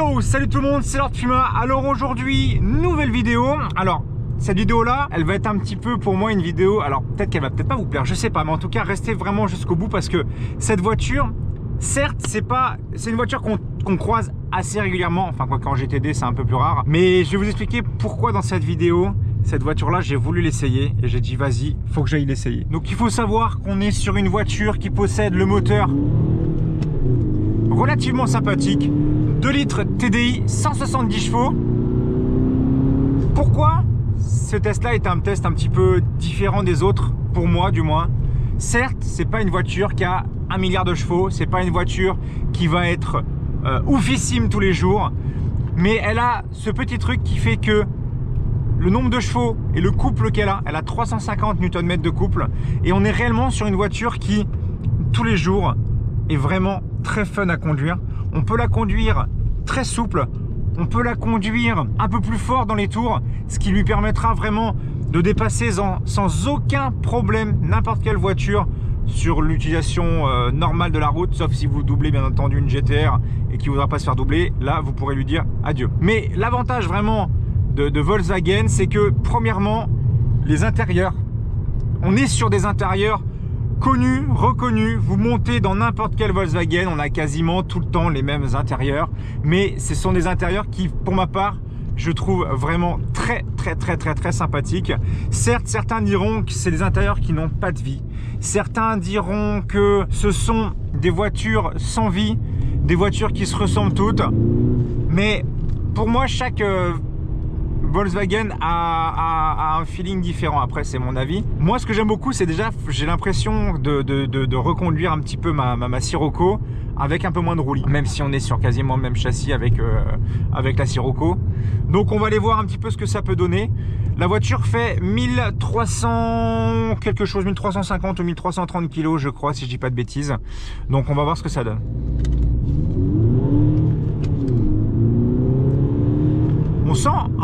Yo, salut tout le monde, c'est Lord Puma. Alors aujourd'hui, nouvelle vidéo. Alors, cette vidéo-là, elle va être un petit peu pour moi une vidéo. Alors, peut-être qu'elle va peut-être pas vous plaire, je sais pas. Mais en tout cas, restez vraiment jusqu'au bout parce que cette voiture, certes, c'est une voiture qu'on croise assez régulièrement. Enfin, quoi qu'en GTD, c'est un peu plus rare. Mais je vais vous expliquer pourquoi dans cette vidéo, cette voiture-là, j'ai voulu l'essayer. Et j'ai dit, vas-y, faut que j'aille l'essayer. Donc, il faut savoir qu'on est sur une voiture qui possède le moteur relativement sympathique, 2 litres TDI, 170 chevaux. Pourquoi ce test-là est un test un petit peu différent des autres, pour moi du moins? Certes, c'est pas une voiture qui a 1 milliard de chevaux, c'est pas une voiture qui va être oufissime tous les jours, mais elle a ce petit truc qui fait que le nombre de chevaux et le couple qu'elle a, elle a 350 Nm de couple, et on est réellement sur une voiture qui, tous les jours, est vraiment très fun à conduire. On peut la conduire très souple, on peut la conduire un peu plus fort dans les tours, ce qui lui permettra vraiment de dépasser sans aucun problème n'importe quelle voiture sur l'utilisation normale de la route, sauf si vous doublez bien entendu une GTR et qui ne voudra pas se faire doubler. Là, vous pourrez lui dire adieu. Mais l'avantage vraiment de Volkswagen, c'est que premièrement, les intérieurs, on est sur des intérieurs connus, reconnus. Vous montez dans n'importe quel Volkswagen, on a quasiment tout le temps les mêmes intérieurs, mais ce sont des intérieurs qui, pour ma part, je trouve vraiment très sympathiques. Certes, certains diront que c'est des intérieurs qui n'ont pas de vie. Certains diront que ce sont des voitures sans vie, des voitures qui se ressemblent toutes. Mais pour moi, chaque Volkswagen a un feeling différent. Après, c'est mon avis. Moi, ce que j'aime beaucoup, c'est déjà, j'ai l'impression de reconduire un petit peu ma Sirocco avec un peu moins de roulis, même si on est sur quasiment le même châssis avec la Sirocco. Donc, on va aller voir un petit peu ce que ça peut donner. La voiture fait 1300 quelque chose, 1350 ou 1330 kg, je crois, si je dis pas de bêtises. Donc, on va voir ce que ça donne.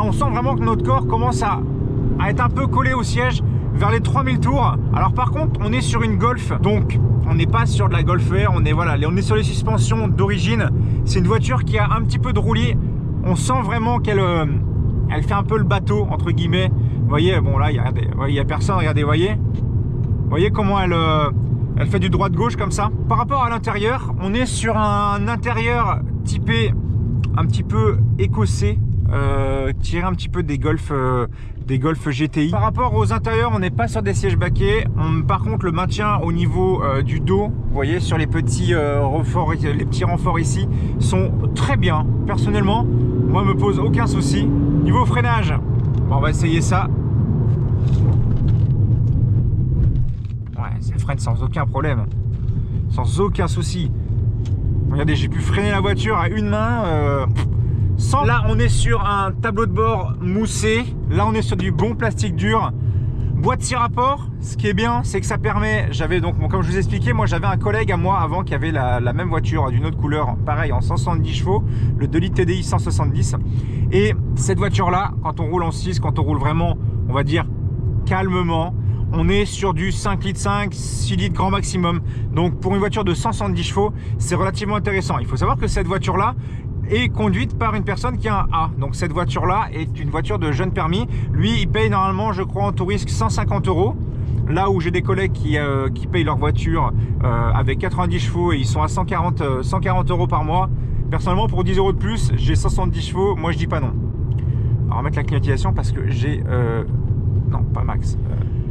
On sent vraiment que notre corps commence à être un peu collé au siège vers les 3000 tours. Alors par contre, on est sur une Golf, donc on n'est pas sur de la Golf R, on est sur les suspensions d'origine. C'est une voiture qui a un petit peu de roulis. On sent vraiment qu'elle elle fait un peu le bateau, entre guillemets. Vous voyez, bon là, il n'y a personne, regardez, voyez comment elle fait du droite-gauche comme ça. Par rapport à l'intérieur, on est sur un intérieur typé un petit peu écossais. Tirer un petit peu des Golf GTI. Par rapport aux intérieurs, on n'est pas sur des sièges baquets. Par contre, le maintien au niveau du dos, vous voyez, sur les petits renforts ici, sont très bien. Personnellement, moi, me pose aucun souci. Niveau freinage, bon, on va essayer ça. Ouais, ça freine sans aucun problème, sans aucun souci. Regardez, j'ai pu freiner la voiture à une main. Là, on est sur un tableau de bord moussé. Là, on est sur du bon plastique dur. Boîte 6 rapports. Ce qui est bien, c'est que ça permet... comme je vous expliquais, moi, j'avais un collègue à moi avant qui avait la même voiture d'une autre couleur, pareil, en 170 chevaux, le 2 litres TDI 170. Et cette voiture-là, quand on roule en 6, quand on roule vraiment, on va dire, calmement, on est sur du 5 litres 5, 6 litres grand maximum. Donc, pour une voiture de 170 chevaux, c'est relativement intéressant. Il faut savoir que cette voiture-là est conduite par une personne qui a un A. Donc cette voiture là est une voiture de jeune permis. Lui, il paye normalement, je crois, en tout risque 150 €. Là où j'ai des collègues qui payent leur voiture avec 90 chevaux et ils sont à 140 € par mois. Personnellement, pour 10 € de plus, j'ai 170 chevaux. Moi, je dis pas non. Alors, on va mettre la climatisation parce que j'ai... non, pas max.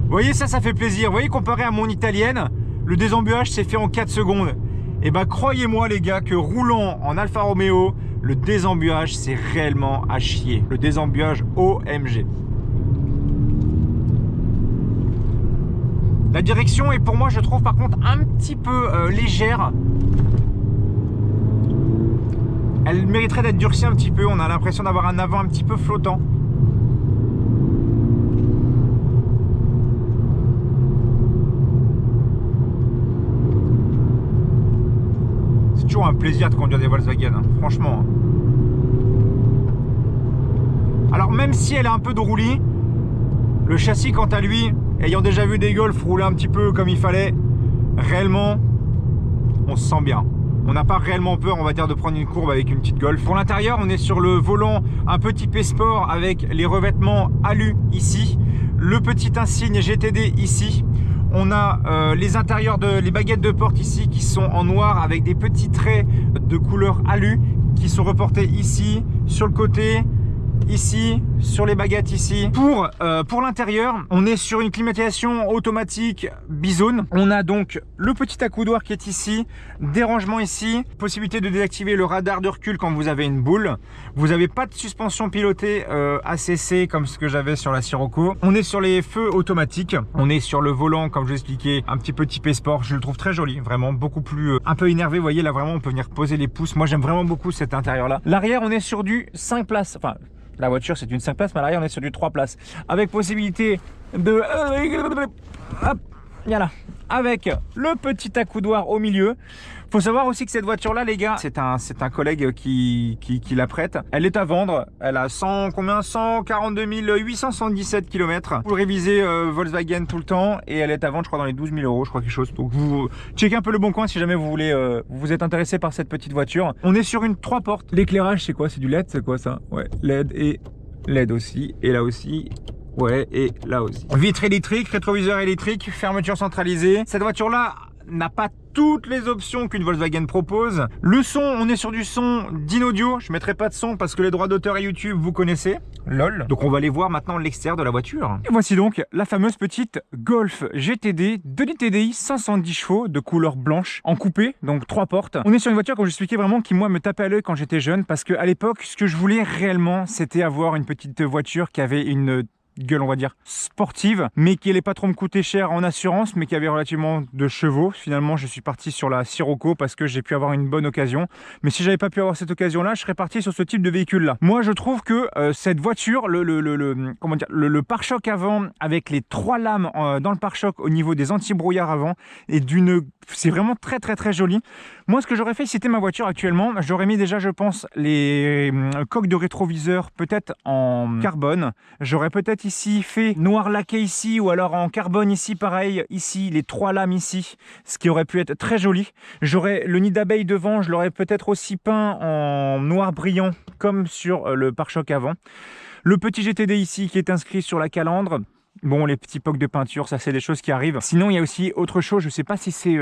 Vous voyez, ça fait plaisir. Vous voyez, comparé à mon italienne, le désembuage s'est fait en 4 secondes. Et bah, croyez-moi les gars que roulant en Alfa Romeo, le désembuage c'est réellement à chier. Le désembuage OMG. La direction est pour moi, je trouve par contre un petit peu légère. Elle mériterait d'être durcie un petit peu. On a l'impression d'avoir un avant un petit peu flottant. Un plaisir de conduire des Volkswagen, hein, franchement. Alors même si elle a un peu de roulis, le châssis quant à lui, ayant déjà vu des Golf rouler un petit peu comme il fallait, réellement on se sent bien. on n'a pas réellement peur, on va dire, de prendre une courbe avec une petite Golf. Pour l'intérieur, on est sur le volant un peu typé sport avec les revêtements alu ici, le petit insigne GTD ici. On a les intérieurs les baguettes de porte ici qui sont en noir avec des petits traits de couleur alu qui sont reportés ici, sur le côté, ici, sur les baguettes ici. Pour l'intérieur, on est sur une climatisation automatique bizone. On a donc le petit accoudoir qui est ici, des rangements ici, possibilité de désactiver le radar de recul quand vous avez une boule. Vous n'avez pas de suspension pilotée ACC comme ce que j'avais sur la Sirocco. On est sur les feux automatiques. On est sur le volant, comme je vous expliquais, un petit peu typé sport. Je le trouve très joli, vraiment beaucoup plus un peu énervé. Vous voyez là, vraiment, on peut venir poser les pouces. Moi, j'aime vraiment beaucoup cet intérieur-là. L'arrière, on est sur du 5 places. Enfin, la voiture, c'est une 5 places, mais à l'arrière, on est sur du 3 places. Avec possibilité de... Hop, voilà. Avec le petit accoudoir au milieu. Faut savoir aussi que cette voiture-là, les gars, c'est un collègue qui la prête. Elle est à vendre. Elle a 142 877 km. Vous le révisez Volkswagen tout le temps. Et elle est à vendre, je crois, dans les 12 000 €, je crois, quelque chose. Donc, vous checkez un peu le bon coin si jamais vous voulez, vous êtes intéressé par cette petite voiture. On est sur une 3 portes. L'éclairage, c'est quoi? C'est du LED? C'est quoi ça? Ouais, LED et LED aussi. Et là aussi. Ouais, et là aussi. Vitre électrique, rétroviseur électrique, fermeture centralisée. Cette voiture-là n'a pas toutes les options qu'une Volkswagen propose. Le son, on est sur du son d'Inaudio. Je mettrai pas de son parce que les droits d'auteur et YouTube, vous connaissez. Lol. Donc on va aller voir maintenant l'extérieur de la voiture. Et voici donc la fameuse petite Golf GTD 2 litres TDI 510 chevaux de couleur blanche en coupé, donc 3 portes. On est sur une voiture, comme j'expliquais, vraiment qui moi me tapait à l'œil quand j'étais jeune parce qu'à l'époque, ce que je voulais réellement, c'était avoir une petite voiture qui avait une gueule, on va dire, sportive, mais qui n'allait pas trop me coûter cher en assurance, mais qui avait relativement de chevaux. Finalement, je suis parti sur la Sirocco parce que j'ai pu avoir une bonne occasion. Mais si j'avais pas pu avoir cette occasion-là, je serais parti sur ce type de véhicule-là. Moi, je trouve que cette voiture, le pare-choc avant avec les 3 lames dans le pare-choc au niveau des anti-brouillards avant est c'est vraiment très très très joli. Moi, ce que j'aurais fait si c'était ma voiture actuellement, j'aurais mis déjà, je pense, les coques de rétroviseur peut-être en carbone. J'aurais peut-être ici fait noir laqué ici ou alors en carbone ici, pareil, ici, les 3 lames ici, ce qui aurait pu être très joli. J'aurais le nid d'abeille devant, je l'aurais peut-être aussi peint en noir brillant comme sur le pare-choc avant. Le petit GTD ici qui est inscrit sur la calandre. Bon, les petits pocs de peinture, ça c'est des choses qui arrivent. Sinon, il y a aussi autre chose. Je sais pas si c'est,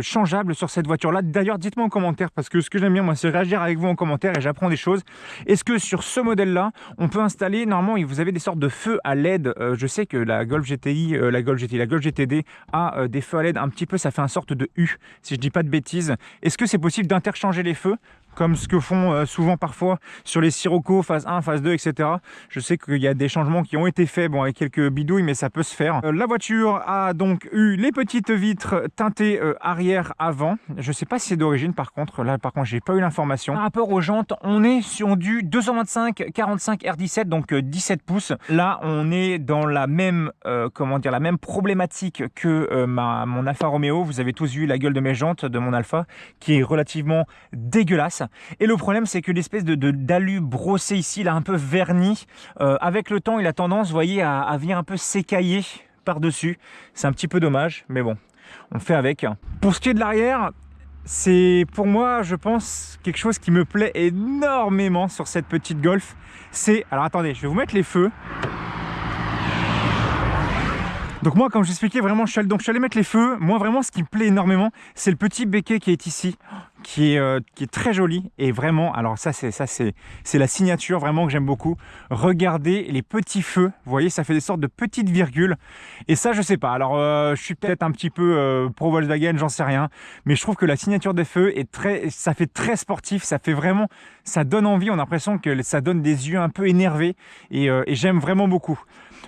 changeable sur cette voiture-là. D'ailleurs, dites-moi en commentaire parce que ce que j'aime bien, moi, c'est réagir avec vous en commentaire et j'apprends des choses. Est-ce que sur ce modèle-là, on peut installer normalement, vous avez des sortes de feux à LED. Je sais que la Golf GTI, la Golf GTD a des feux à LED un petit peu. Ça fait une sorte de U, si je dis pas de bêtises. Est-ce que c'est possible d'interchanger les feux? Comme ce que font souvent parfois sur les Sirocco, phase 1, phase 2, etc. Je sais qu'il y a des changements qui ont été faits, bon, avec quelques bidouilles, mais ça peut se faire. La voiture a donc eu les petites vitres teintées arrière-avant. Je ne sais pas si c'est d'origine, par contre. Là, par contre, j'ai pas eu l'information. Par rapport aux jantes, on est sur du 225-45 R17, donc 17 pouces. Là, on est dans la même, la même problématique que mon Alfa Romeo. Vous avez tous vu la gueule de mes jantes de mon Alfa, qui est relativement dégueulasse. Et le problème, c'est que l'espèce d'alu brossé ici, là, un peu verni, avec le temps, il a tendance, vous voyez, à venir un peu s'écailler par-dessus. C'est un petit peu dommage, mais bon, on fait avec. Pour ce qui est de l'arrière, c'est pour moi, je pense, quelque chose qui me plaît énormément sur cette petite Golf. C'est, alors attendez, je vais vous mettre les feux. Donc moi, comme je vous expliquais, vraiment, je suis allé mettre les feux. Moi, vraiment, ce qui me plaît énormément, c'est le petit béquet qui est ici, qui est très joli. Et vraiment, alors ça, c'est la signature vraiment que j'aime beaucoup. Regardez les petits feux. Vous voyez, ça fait des sortes de petites virgules. Et ça, je sais pas. Alors, je suis peut-être un petit peu pro Volkswagen, j'en sais rien. Mais je trouve que la signature des feux ça fait très sportif. Ça fait vraiment, ça donne envie. On a l'impression que ça donne des yeux un peu énervés. Et j'aime vraiment beaucoup.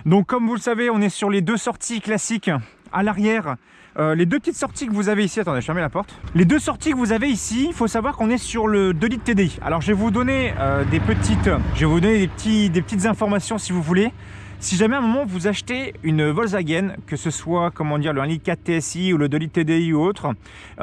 Donc comme vous le savez, on est sur les 2 sorties classiques à l'arrière. Les 2 petites sorties que vous avez ici, attendez, je ferme la porte. Les 2 sorties que vous avez ici, il faut savoir qu'on est sur le 2 litres TDI. Alors je vais vous donner des petites informations si vous voulez. Si jamais à un moment vous achetez une Volkswagen, que ce soit comment dire, le 1,4 litre TSI ou le 2 litres TDI ou autre,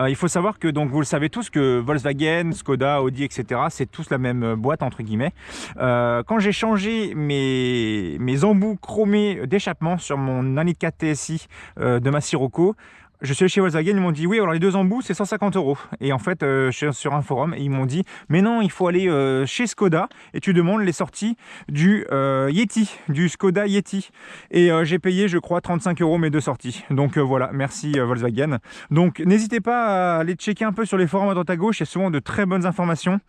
il faut savoir que, donc vous le savez tous, que Volkswagen, Skoda, Audi, etc., c'est tous la même boîte entre guillemets. Quand j'ai changé mes embouts chromés d'échappement sur mon 1,4 litre TSI de ma Sirocco, je suis allé chez Volkswagen, ils m'ont dit oui, alors les 2 embouts c'est 150 €. Et en fait, je suis sur un forum et ils m'ont dit mais non, il faut aller chez Skoda et tu demandes les sorties du Yeti, du Skoda Yeti. Et j'ai payé, je crois, 35 € mes 2 sorties. Donc voilà, merci Volkswagen. Donc n'hésitez pas à aller checker un peu sur les forums à droite à gauche, il y a souvent de très bonnes informations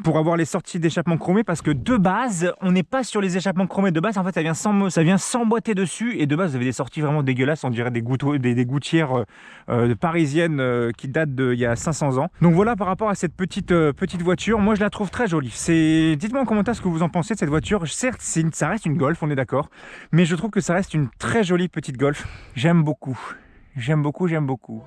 pour avoir les sorties d'échappement chromé, parce que de base on n'est pas sur les échappements chromés de base, en fait ça vient s'emboîter dessus, et de base vous avez des sorties vraiment dégueulasses, on dirait des gouttières parisiennes qui datent d'il y a 500 ans. Donc voilà, par rapport à cette petite voiture, moi je la trouve très jolie. Dites-moi en commentaire ce que vous en pensez de cette voiture. Certes ça reste une Golf, on est d'accord, mais je trouve que ça reste une très jolie petite Golf. J'aime beaucoup, j'aime beaucoup, j'aime beaucoup.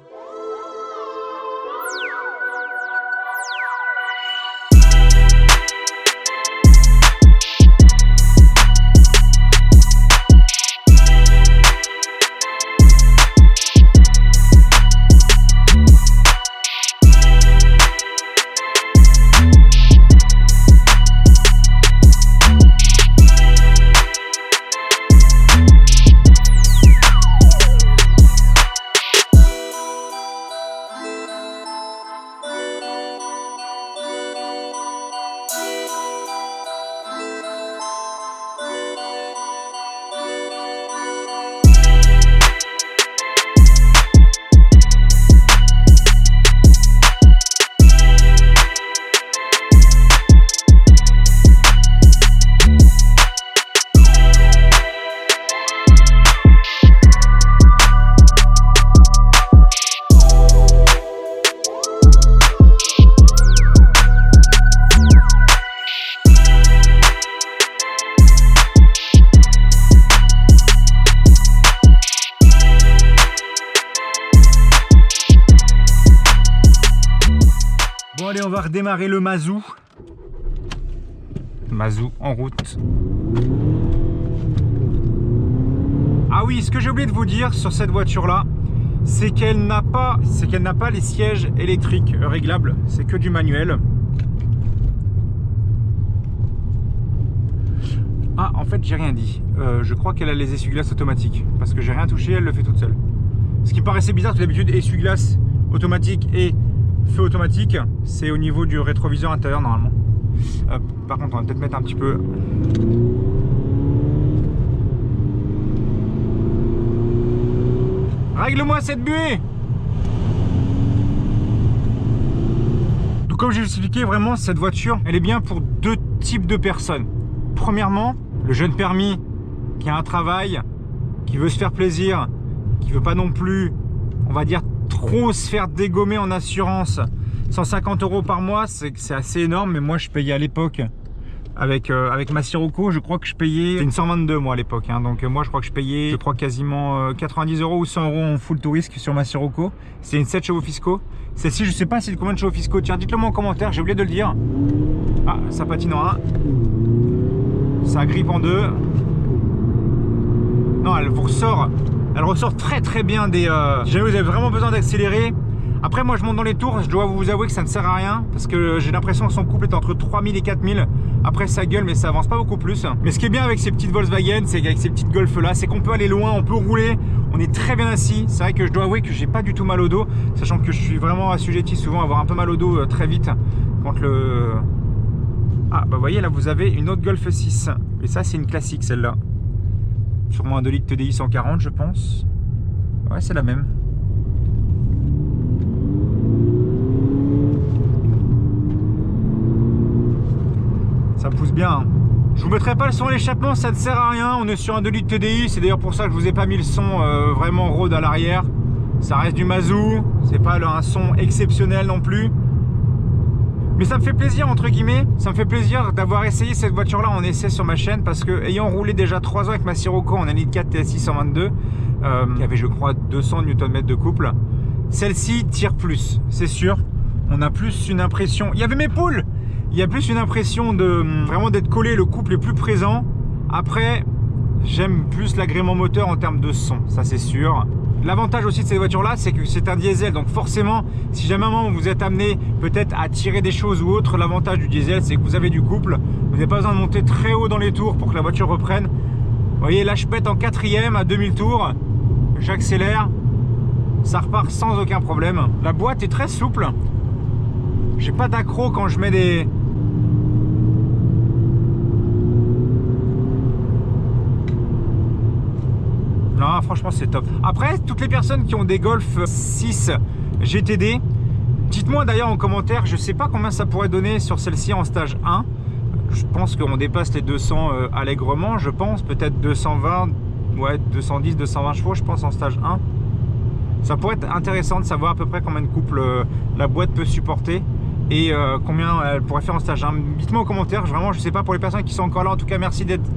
Bon allez, on va redémarrer le Mazou. Mazou en route. Ah oui, ce que j'ai oublié de vous dire sur cette voiture là, c'est qu'elle n'a pas les sièges électriques réglables, c'est que du manuel. Ah, en fait j'ai rien dit, je crois qu'elle a les essuie-glaces automatiques, parce que j'ai rien touché, elle le fait toute seule. Ce qui paraissait bizarre, parce que d'habitude essuie-glaces automatique et feu automatique, c'est au niveau du rétroviseur intérieur normalement. Par contre on va peut-être mettre un petit peu. Règle-moi cette buée. Donc comme j'ai expliqué, vraiment cette voiture elle est bien pour 2 types de personnes. Premièrement, le jeune permis qui a un travail, qui veut se faire plaisir, qui veut pas non plus, on va dire, trop se faire dégommer en assurance. 150 € par mois, c'est assez énorme, mais moi je payais à l'époque avec ma Sirocco, je crois que je payais, c'était une 122 moi à l'époque, hein, donc moi je crois que je payais, je crois quasiment 90 € ou 100 € en full tout risque sur ma Sirocco. C'est une 7 chevaux fiscaux. Celle-ci, je sais pas c'est combien de chevaux fiscaux, tiens dites-le moi en commentaire, j'ai oublié de le dire. Ah, ça patine en 1, ça grippe en 2. Non, elle ressort très bien des... Si jamais vous avez vraiment besoin d'accélérer. Après moi je monte dans les tours, je dois vous avouer que ça ne sert à rien, parce que j'ai l'impression que son couple est entre 3000 et 4000. Après ça gueule, mais ça avance pas beaucoup plus. Mais ce qui est bien avec ces petites Volkswagen, c'est qu'avec ces petites Golf là, c'est qu'on peut aller loin, on peut rouler, on est très bien assis. C'est vrai que je dois avouer que j'ai pas du tout mal au dos, sachant que je suis vraiment assujetti souvent à avoir un peu mal au dos très vite quand le... Ah bah vous voyez là vous avez une autre Golf 6, et ça c'est une classique celle-là. Sûrement un 2 litres TDI 140 je pense. Ouais c'est la même. Ça pousse bien, hein. Je vous mettrai pas le son à l'échappement, ça ne sert à rien. On est sur un 2 litres TDI, c'est d'ailleurs pour ça que je vous ai pas mis le son vraiment road à l'arrière. Ça reste du Mazou, c'est pas un son exceptionnel non plus. Mais ça me fait plaisir entre guillemets, ça me fait plaisir d'avoir essayé cette voiture là en essai sur ma chaîne, parce que ayant roulé déjà 3 ans avec ma Sirocco en 1.4 TSI 122 qui avait je crois 200 Nm de couple, celle-ci tire plus, c'est sûr. On a plus une impression, il y avait mes poules, il y a plus une impression de vraiment d'être collé, le couple est plus présent. Après j'aime plus l'agrément moteur en termes de son, ça c'est sûr. L'avantage aussi de cette voiture là, c'est que c'est un diesel, donc forcément si jamais à un moment vous êtes amené peut-être à tirer des choses ou autre, l'avantage du diesel c'est que vous avez du couple, vous n'avez pas besoin de monter très haut dans les tours pour que la voiture reprenne. Vous voyez là je pète en 4e à 2000 tours, j'accélère, ça repart sans aucun problème. La boîte est très souple. J'ai pas d'accro quand je mets des... Non, franchement, c'est top. Après, toutes les personnes qui ont des Golf 6 GTD, dites-moi d'ailleurs en commentaire, je sais pas combien ça pourrait donner sur celle-ci en stage 1. Je pense qu'on dépasse les 200 allègrement, je pense. Peut-être 220, ouais, 210, 220 chevaux, je pense, en stage 1. Ça pourrait être intéressant de savoir à peu près combien de couples la boîte peut supporter et combien elle pourrait faire en stage 1. Dites-moi en commentaire, vraiment, je sais pas pour les personnes qui sont encore là. En tout cas, merci d'être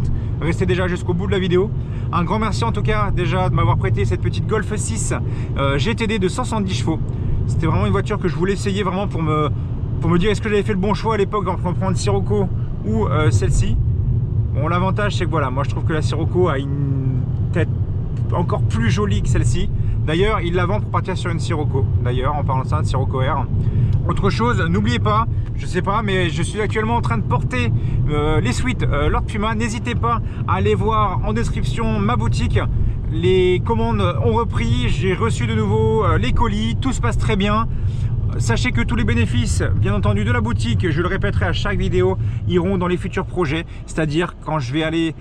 resté déjà jusqu'au bout de la vidéo. Un grand merci en tout cas déjà de m'avoir prêté cette petite Golf 6 GTD de 170 chevaux. C'était vraiment une voiture que je voulais essayer vraiment pour me dire est-ce que j'avais fait le bon choix à l'époque en prendre Sirocco ou celle-ci. Bon, l'avantage c'est que voilà, moi je trouve que la Sirocco a une tête encore plus jolie que celle-ci. D'ailleurs, il la vend pour partir sur une Sirocco. D'ailleurs, en parlant de ça, une Sirocco R. Autre chose, n'oubliez pas, je sais pas, mais je suis actuellement en train de porter les suites Lord Puma. N'hésitez pas à aller voir en description ma boutique. Les commandes ont repris, j'ai reçu de nouveau les colis, tout se passe très bien. Sachez que tous les bénéfices, bien entendu, de la boutique, je le répéterai à chaque vidéo, iront dans les futurs projets. C'est-à-dire quand je vais aller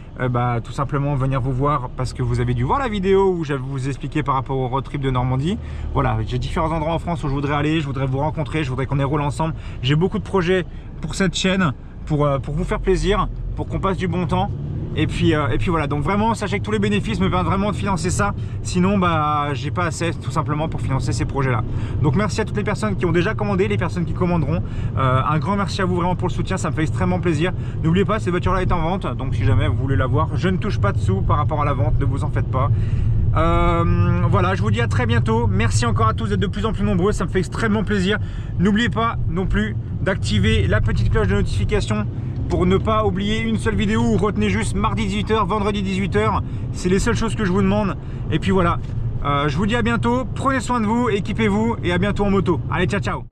tout simplement venir vous voir parce que vous avez dû voir la vidéo où je vous expliquais par rapport au road trip de Normandie. Voilà, j'ai différents endroits en France où je voudrais aller, je voudrais vous rencontrer, je voudrais qu'on déroule ensemble. J'ai beaucoup de projets pour cette chaîne, pour vous faire plaisir, pour qu'on passe du bon temps. Et puis voilà, donc vraiment sachez que tous les bénéfices me permettent vraiment de financer ça. Sinon j'ai pas assez tout simplement pour financer ces projets là. Donc merci à toutes les personnes qui ont déjà commandé, les personnes qui commanderont. Un grand merci à vous vraiment pour le soutien, ça me fait extrêmement plaisir. N'oubliez pas, cette voiture là est en vente, donc si jamais vous voulez la voir, je ne touche pas de sous par rapport à la vente, ne vous en faites pas. Voilà, je vous dis à très bientôt. Merci encore à tous d'être de plus en plus nombreux, ça me fait extrêmement plaisir. N'oubliez pas non plus d'activer la petite cloche de notification pour ne pas oublier une seule vidéo, ou retenez juste mardi 18h, vendredi 18h. C'est les seules choses que je vous demande. Et puis voilà, je vous dis à bientôt, prenez soin de vous, équipez-vous et à bientôt en moto. Allez, ciao ciao.